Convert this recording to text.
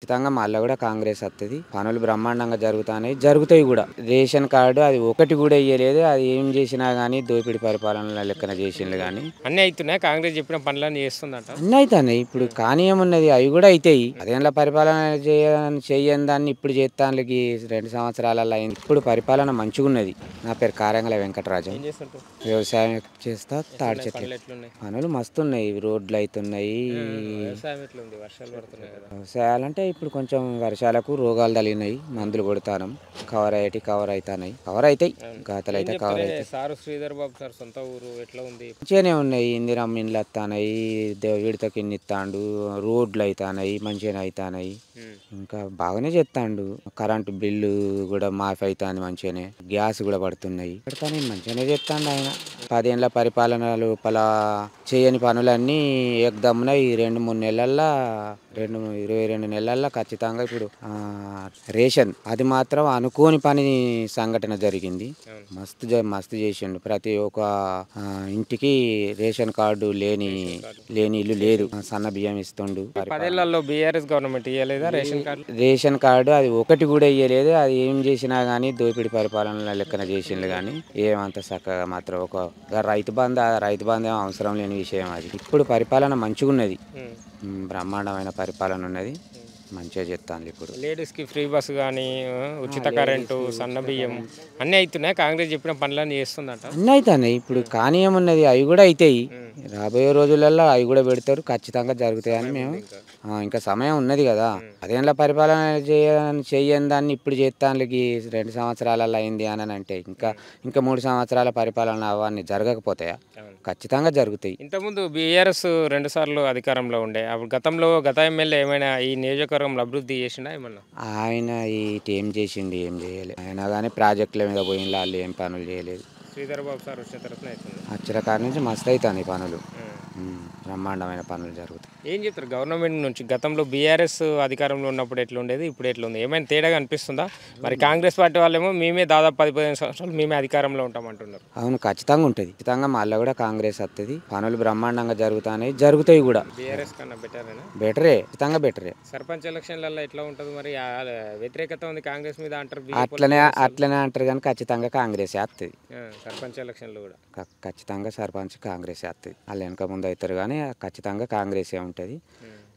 ఖచ్చితంగా మళ్ళా కూడా కాంగ్రెస్ వస్తది. పనులు బ్రహ్మాండంగా జరుగుతాయి కూడా. రేషన్ కార్డు అది ఒకటి కూడా ఇయ్యలేదు. అది ఏం చేసినా గానీ దోపిడీ పరిపాలన లెక్కన చేసిండ్రు గానీ అన్నీ అవుతున్నాయి. కాంగ్రెస్ చెప్పిన పనులన్నీ చేస్తుందంట. అన్నీ అయితాన్నాయి. ఇప్పుడు కానీ ఏమున్నది అవి కూడా అయితాయి. 10 ఏళ్ల పరిపాలన చెయ్యని దాన్ని ఇప్పుడు చేత్తాండ్లకి 2 సంవత్సరాలలో అయింది. ఇప్పుడు పరిపాలన మంచిగున్నది. నా పేరు కారంగల వెంకటరాజం. ఏం చేస్తుంటావు? వ్యవసాయం చేస్తా, తాడి చెట్లు. పనులు ఎట్లున్నాయి? పనులు మస్తున్నాయి. రోడ్లు అవుతున్నాయి. వ్యవసాయం ఎట్లుంది? వర్షాలు పడుతున్నాయి కదా. వ్యవసాయాలంటే ఇప్పుడు కొంచెం వర్షాలకు రోగాలు తగిలినాయి. మందులు కొడతానం. కవర్ అవుతాయి. కవర్ అవుతాయి. గాతలు అయితే కవర్ అవుతాయి. సారు శ్రీధర్ బాబు సార్ సొంత ఊరు ఎట్లా ఉంది? మంచిగానే ఉన్నాయి. ఇందిరమ్మ ఇండ్లు వస్తాయి. విడతకి ఇన్ని ఇస్తాడు. రోడ్లు అవుతాయి. మంచిగానే అవుతాయి. ఇంకా బాగానే చేస్తాడు. కరెంటు బిల్లు కూడా మాఫీ అవుతుంది మంచిగానే. గ్యాస్ కూడా పడుతున్నాయి. పెడతానే మంచిగానే చేస్తాడు ఆయన. 10 ఏళ్ల పరిపాలన లోపల చేయని పనులన్నీ ఏకదమ్మున ఈ 2-3 నెలల్లో 22 నెలల్లో ఖచ్చితంగా ఇప్పుడు రేషన్ అది మాత్రం అనుకోని పని సంఘటన జరిగింది. మస్తు చేసిండు. ప్రతి ఒక్క ఇంటికి రేషన్ కార్డు లేని ఇల్లు లేదు. సన్న బియ్యం ఇస్తుండు. 10 ఏళ్లలో బీఆర్ఎస్ గవర్నమెంట్ ఇవ్వలేదా రేషన్ కార్డు? రేషన్ కార్డు అది ఒకటి కూడా ఇయ్యలేదు. అది ఏం చేసినా గానీ దోపిడీ పరిపాలన లెక్కన చేసిండ్రు గానీ ఏమంత చక్కగా మాత్రం ఒక రైతు బంధు అవసరం లేని విషయం అది. ఇప్పుడు పరిపాలన మంచిగున్నది. బ్రహ్మాండమైన పరిపాలన ఉన్నది. మంచిగా చెప్తాను. ఇప్పుడు లేడీస్కి ఫ్రీ బస్సు కానీ ఉచిత కరెంటు సన్న బియ్యం అన్నీ అవుతున్నాయి. కాంగ్రెస్ చెప్పిన పనులన్నీ చేస్తుందంట. అన్నీ అవుతాయి. ఇప్పుడు కానీ ఏమున్నది అవి కూడా అవుతాయి. రాబోయే రోజులలో అవి కూడా పెడతారు. ఖచ్చితంగా జరుగుతాయని మేము ఇంకా సమయం ఉన్నది కదా. 10 ఏళ్ల పరిపాలన చెయ్యని దాన్ని ఇప్పుడు చేత్తాండ్లకి 2 సంవత్సరాలలో అయింది అని అంటే ఇంకా 3 సంవత్సరాల పరిపాలన అవన్నీ జరగకపోతాయా? ఖచ్చితంగా జరుగుతాయి. ఇంతకుముందు బీఆర్ఎస్ 2 సార్లు అధికారంలో ఉండే అప్పుడు గత ఎమ్మెల్యే ఏమైనా ఈ నియోజకవర్గంలో అభివృద్ధి చేసిండా ఏమన్నా? ఆయన ఇటు ఏం చేసిండు? ఏం చేయలేదు. అయినా కానీ ప్రాజెక్టుల మీద పోయిన వాళ్ళు ఏం పనులు చేయలేదు. శ్రీధర్ బాబు సార్ వచ్చిన తర్వాత అవుతుంది. వచ్చిన కాడ నుంచి మస్తు అవుతుంది పనులు. బ్రహ్మాండమైన పనులు జరుగుతాయి. ఏం చెప్తారు గవర్నమెంట్ నుంచి? గతంలో బీఆర్ఎస్ అధికారంలో ఉన్నప్పుడు ఎట్లుండేది, ఇప్పుడు ఎట్లుంది? ఏమైనా తేడాగా అనిపిస్తుందా? మరి కాంగ్రెస్ పార్టీ వాళ్ళేమో మేమే దాదాపు 10-15 సంవత్సరాలు మేమే అధికారంలో ఉంటామంటున్నారు. అవును, ఖచ్చితంగా ఉంటుంది. ఖచ్చితంగా మళ్ళీ కూడా కాంగ్రెస్ వస్తుంది. పనులు బ్రహ్మాండంగా జరుగుతాయి కూడా. బీఆర్ఎస్ కన్నా బెటరేనా? బెటరే, ఖచ్చితంగా బెటరే. సర్పంచ్ ఎలక్షన్లలో ఎట్లా ఉంటుంది మరి? వ్యతిరేకత ఉంది కాంగ్రెస్ మీద అంటారు. అట్లనే అంటారు కానీ ఖచ్చితంగా కాంగ్రెస్ వస్తుంది. సర్పంచ్ ఎలక్షన్లో కూడా ఖచ్చితంగా సర్పంచ్ కాంగ్రెస్ వస్తుంది. వాళ్ళు వెనక ముందు అవుతారు కానీ ఖచ్చితంగా కాంగ్రెసే ఉంటుంది.